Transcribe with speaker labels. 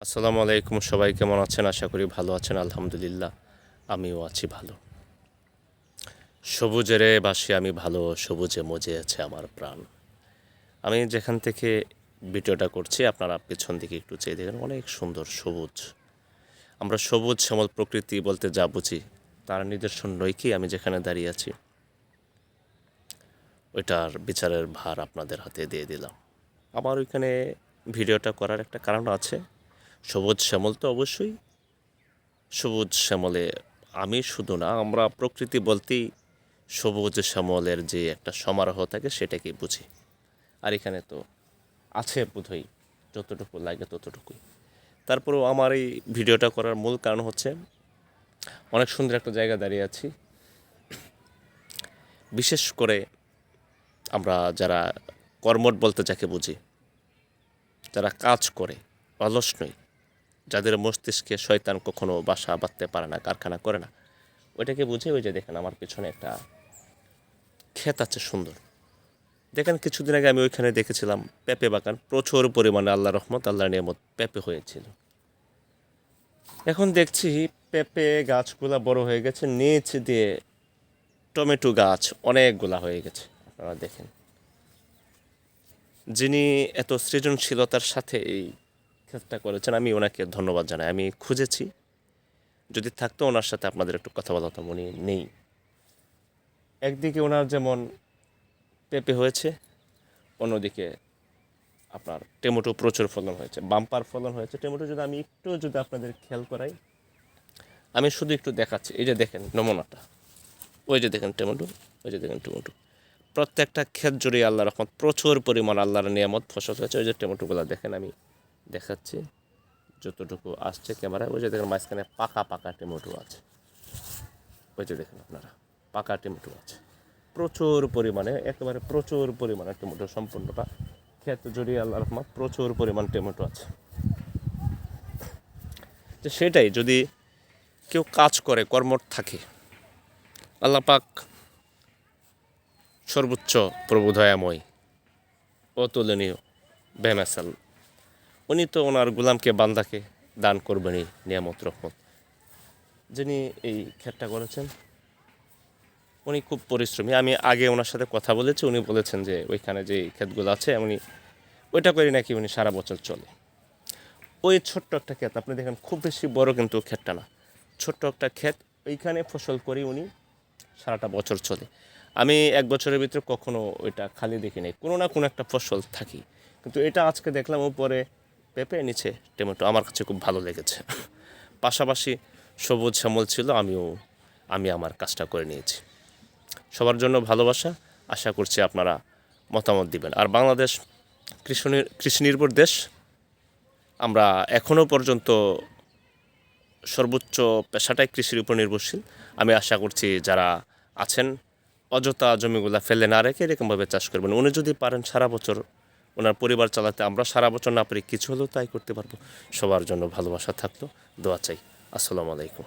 Speaker 1: আসসালামু আলাইকুম, সবাই কেমন আছেন? আশা করি ভালো আছেন। আলহামদুলিল্লাহ আমিও আছি ভালো। সবুজেরে বাসি আমি ভালো, সবুজে মজে আছে আমার প্রাণ। আমি যেখান থেকে ভিডিওটা করছি আপনারা পেছন দিকে একটু চেয়ে দেখেন, অনেক সুন্দর সবুজ। আমরা সবুজ শ্যামল প্রকৃতি বলতে যা বুঝি তার নিদর্শন নইকেই আমি যেখানে দাঁড়িয়ে আছি, ওইটার বিচারের ভার আপনাদের হাতে দিয়ে দিলাম। আমার ওইখানে ভিডিওটা করার একটা কারণ আছে। সবুজ শ্যামল তো অবশ্যই, সবুজ শ্যামলে আমি শুধু না, আমরা প্রকৃতি বলতেই সবুজ শ্যামলের যে একটা সমারোহ থাকে সেটাকেই বুঝি। আর এখানে তো আছে বোধহয়, যতটুকু লাগে ততটুকুই। তারপরেও আমার এই ভিডিওটা করার মূল কারণ হচ্ছে, অনেক সুন্দর একটা জায়গা দাঁড়িয়ে আছি। বিশেষ করে আমরা যারা কর্মঠ বলতে যাকে বুঝি, যারা কাজ করে, অলস নই, যাদের মস্তিষ্কে শয়তান কখনো বাসা বাঁধতে পারে না, কারখানা করে না, ওইটাকে বুঝে। ওই যে দেখেন আমার পেছনে একটা ক্ষেত আছে সুন্দর। দেখেন কিছুদিন আগে আমি ওইখানে দেখেছিলাম পেঁপে বাগান, প্রচুর পরিমাণে আল্লাহ রহমত, আল্লাহর নিয়ামত পেঁপে হয়েছিল। এখন দেখছি পেঁপে গাছগুলা বড় হয়ে গেছে, নিচ দিয়ে টমেটো গাছ অনেকগুলা হয়ে গেছে। আপনারা দেখেন, যিনি এত সৃজনশীলতার সাথে এই ক্ষেতটা করেছেন আমি ওনাকে ধন্যবাদ জানাই। আমি খুঁজেছি, যদি থাকতো ওনার সাথে আপনাদের একটু কথা বলা হতো, উনি নেই। একদিকে ওনার যেমন পেঁপে হয়েছে, অন্যদিকে আপনার টমেটো প্রচুর ফলন হয়েছে, বাম্পার ফলন হয়েছে টমেটো। যদি আপনাদের খেয়াল করাই, আমি শুধু একটু দেখাচ্ছি। এই যে দেখেন নমুনাটা, ওই যে দেখেন টমেটো, ওই যে দেখেন টমেটো। প্রত্যেকটা ক্ষেত জুড়ে আল্লাহ রহমত, প্রচুর পরিমাণ আল্লাহর নিয়ামত ফসল হয়েছে। ওই যে টমেটোগুলো দেখেন, আমি দেখাচ্ছি যতটুকু আসছে ক্যামেরায়। ওই যে দেখেন মাঝখানে পাকা পাকা টমেটো আছে, ওই যে দেখেন আপনারা পাকা টমেটো আছে প্রচুর পরিমাণে, একেবারে প্রচুর পরিমাণে টমেটো। সম্পূর্ণটা ক্ষেত জুড়ে আল্লাহ রহমত প্রচুর পরিমাণ টমেটো আছে। তো সেটাই, যদি কেউ কাজ করে, কর্মঠ থাকে, আল্লাহ পাক সর্বোচ্চ প্রভু দয়াময়, অতুলনীয়, বেমেসাল, উনি তো ওনার গোলামকে, বান্দাকে দান করবেনই নিয়ামত রহমত। যিনি এই ক্ষেতটা করেছেন উনি খুব পরিশ্রমী। আমি আগে ওনার সাথে কথা বলেছি, উনি বলেছেন যে ওইখানে যে ক্ষেতগুলো আছে উনি ওইটা করে নাকি উনি সারা বছর চলে। ওই ছোট্ট একটা ক্ষেত আপনি দেখেন, খুব বেশি বড় কিন্তু ক্ষেতটা না, ছোট্ট একটা ক্ষেত, ওইখানে ফসল করি উনি সারাটা বছর চলে। আমি এক বছরের ভিতরে কখনো ওইটা খালি দেখি নাই, কোনো না কোনো একটা ফসল থাকি। কিন্তু এটা আজকে দেখলাম উপরে পেঁপে, নিচে টমেটো, আমার কাছে খুব ভালো লেগেছে। পাশাপাশি সবুজ শ্যামল ছিল, আমি আমার কাজটা করে নিয়েছি। সবার জন্য ভালোবাসা, আশা করছি আপনারা মতামত দিবেন। আর বাংলাদেশ কৃষি নির্ভর দেশ, আমরা এখনও পর্যন্ত সর্বোচ্চ পেশাটাই কৃষির উপর নির্ভরশীল। আমি আশা করছি যারা আছেন অযথা জমিগুলা ফেলে না রেখে এরকমভাবে চাষ করবেন। উনি যদি পারেন সারা বছর ওনার পরিবার চালাতে, আমরা সারা বছর না পারি কিছু হলেও তাই করতে পারবো। সবার জন্য ভালোবাসা থাকলো, দোয়া চাই। আসসালামু আলাইকুম।